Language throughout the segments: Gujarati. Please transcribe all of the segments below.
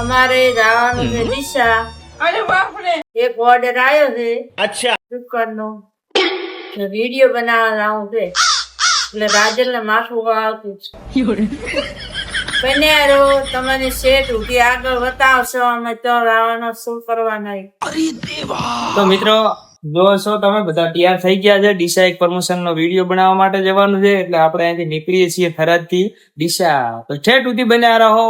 અમારે જવાનું છે દિશા. અરે બાપ રે. એક ઓર્ડર આવ્યો છે अच्छा દુકાનનો. વિડીયો બનાવવા જાવું છે એટલે રાજલ ને માથું આવતું છે. બન્યારો તમને સેટ ઉઠી આગળ બતાવશો અમે તો આવવાનો શું કરવાના. તો મિત્રો જો છો તમે બધા તૈયાર થઈ ગયા છે. ડીસા એક પ્રમોશન નો વિડીયો બનાવવા માટે જવાનું છે એટલે આપણે અહીંથી નીકળીએ છીએ થરાદ થી ડીસા. તો છેટ સુધી બન્યા રહો,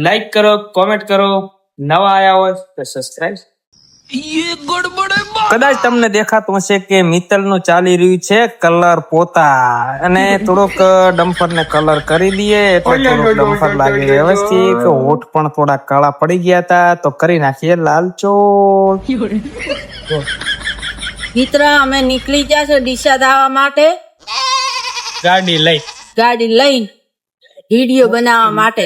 લાઈક કરો, કોમેન્ટ કરો, નવા આયા હોય તો સબસ્ક્રાઇબ. કદાચ તમને દેખાતું હશે કે મિત્તલ નું ચાલી રહ્યું છે કલર પોતા, અને થોડોક ડમ્ફર ને કલર કરી દઈએ એટલે થોડુંક ડમ્ફર લાગે વ્યવસ્થિત. હોઠ પણ થોડા કાળા પડી ગયા હતા તો કરી નાખીએ લાલચોળ. મિત્ર અમે નીકળી ગયા છે ડીસા જવા માટે ગાડી લઈ ગાડી લઈને વિડીયો બનાવવા માટે.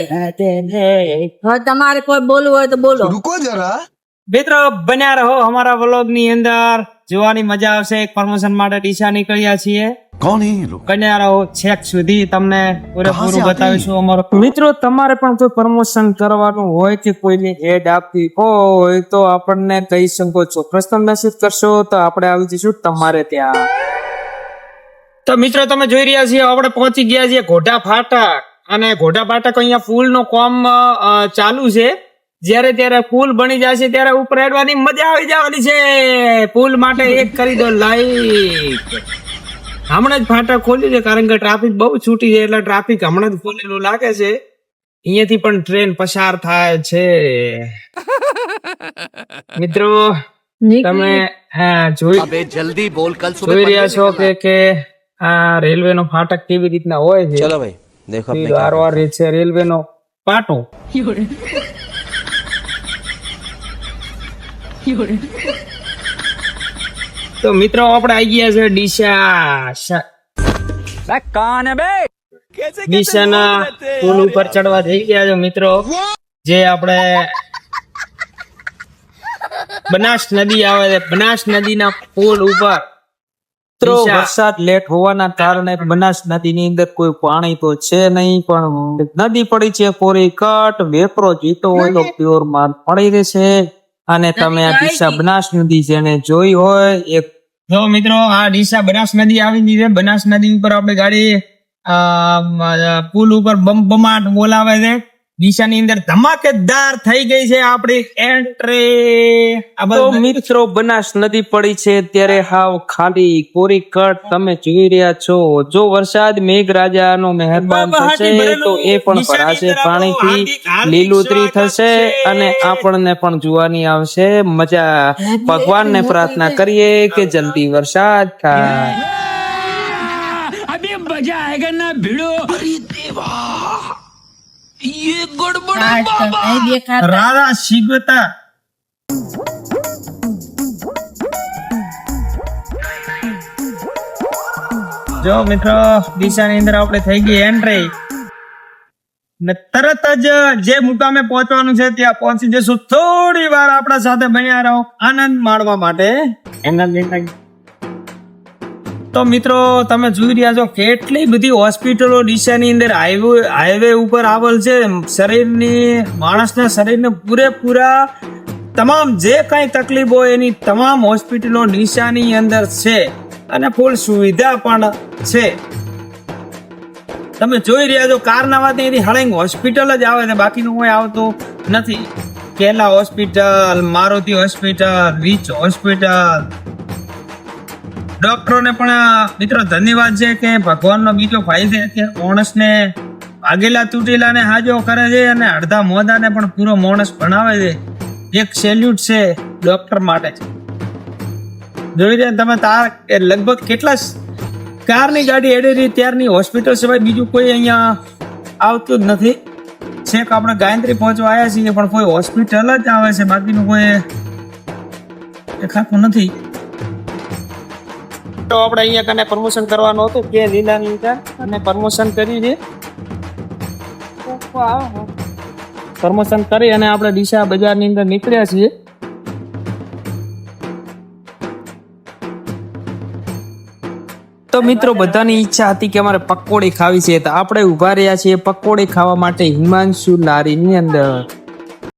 હવે તમારે કોઈ બોલવું હોય તો બોલો. रुको जरा મિત્રો બન્યા રહો અમારા વ્લોગ ની અંદર, જોવાની મજા આવશે. એક પ્રમોશન માટે ડીસા નીકળ્યા છીએ. कौन है ये लोग બન્યા રહો છેક સુધી, તમને પૂરેપૂરું બતાવીશું અમારો. મિત્રો તમારે પણ કોઈ પ્રમોશન કરવાનું હોય કે કોઈને એડ આપવી હોય તો આપણને કહી શકો છો. પ્રશ્ન મેસેજ કરશો તો આપણે આવી જઈશું તમારે ત્યાં. તો મિત્રો તમે જોઈ રહ્યા છીએ આપણે પહોંચી ગયા છીએ ઘોડા ફાટક. અને ઘોડા ફાટક અહીંયા પુલ નો કામ ચાલુ છે. જયારે ત્યારે પુલ બની જશે ત્યારે ઉપર હેડવાની મજા આવી જવાની છે. પુલ માટે એક કરી દો લાઈક. હમણાં જ ફાટક ખોલ્યું છે કારણ કે ટ્રાફિક બહુ છૂટી છે એટલે ટ્રાફિક હમણાં જ ખોલેલું લાગે છે. અહીંયાથી પણ ટ્રેન પસાર થાય છે. મિત્રો તમે જોઈ जल्दी बोल कल જોઈ રહ્યા છો કે આ રેલવે નો ફાટક કેવી રીતના હોય છે. चलो भाई देखो વારવાર છે રેલવે નો પાટો. તો મિત્રો આપણે આવી ગયા છે ડીસા. ડીસાના પુલ ઉપર ચડવા જઈ ગયા છે મિત્રો. જે આપણે બનાસ નદી આવે છે, બનાસ નદીના પુલ ઉપર. વરસાદ લેટ હોવાના કારણે બનાસ નદીની અંદર કોઈ પાણી તો છે નહીં, પણ નદી પડી છે કોરી કટ. વેપરો જીતો હોય તો પ્યોર માલ પડી રહેશે. અને તમે આ ડીસા બનાસ નદી જેને જોઈ હોય એક જો મિત્રો, આ ડીસા બનાસ નદી આવી ગઈ છે. બનાસ નદી ઉપર આપણે ગાડી પુલ ઉપર બમાટ બોલાવે છે. ડીસાની અંદર ધમાકેદાર થઈ ગઈ છે આપણી એન્ટ્રી. તો મિત્રો બનાસ નદી પડી છે ત્યારે હાવ ખાલી કોરી કટ તમે જોઈ રહ્યા છો. જો વરસાદ મેઘરાજાનો મહેરબાન થશે તો એ પણ ભરાશે પાણીથી, લીલોતરી થશે અને આપણને પણ જોવાની આવશે મજા. ભગવાનને પ્રાર્થના કરીએ કે જલ્દી વરસાદ થાય. अभी मजा आएगा ना भिड़ो. अरे देवा ये गड़बड़ है बाबा. રાધા શીગતા જો મિત્રો ડીસાની અંદર આપણે થઈ ગઈ એન્ટ્રી ને તરત જ જે મુકામે પહોંચવાનું છે ત્યાં પહોંચી જશું. થોડી વાર આપણા સાથે બન્યા રહો આનંદ માણવા માટે. તો મિત્રો તમે જોઈ રહ્યા છો કેટલી બધી હોસ્પિટલો ડીસાની અંદર હાઈવે ઉપર આવેલ છે. શરીરની માણસના શરીરને પૂરેપૂરા તમામ જે કઈ તકલીફ હોય એની તમામ હોસ્પિટલો ડીસાની અંદર છે અને ફૂલ સુવિધા પણ છે. તમે જોઈ રહ્યા છો કારનામાથી એની હળંગ હોસ્પિટલ જ આવે છે, બાકીનું કોઈ આવતું નથી. Kela hospital, Maruti hospital, Reach hospital. ડોક્ટરોને પણ મિત્રો ધન્યવાદ છે કે ભગવાનનો બીજો ભાઈ છે કે માણસને ભાગેલા તૂટેલા ને હાજો કરે છે અને અડધા મોદાને પણ પૂરો માણસ બનાવે છે. એક સેલ્યુટ છે ડોક્ટર માટે. જોઈ રહ્યા તમે લગભગ કેટલા કારની ગાડી એડેરી ત્યારની હોસ્પિટલ સિવાય બીજું કોઈ અહીંયા આવતું જ નથી. છેક આપણે ગાયત્રી પહોંચવા આવ્યા છીએ પણ કોઈ હોસ્પિટલ જ આવે છે, બાકીનું કોઈ દેખાતું નથી. તો આપણે અહીંયા કને પ્રમોશન કરવાનું હતું કે લીલાની અંદર અને પ્રમોશન કરી છે. પ્રમોશન કરી અને આપણે ડીસા બજારની અંદર નીકળ્યા છીએ. તો મિત્રો બધાની ઈચ્છા હતી કે અમારે પકોડી ખાવી છે તો આપણે ઉભા રહ્યા છીએ પકોડી ખાવા માટે હિમાંશુ લારીની અંદર.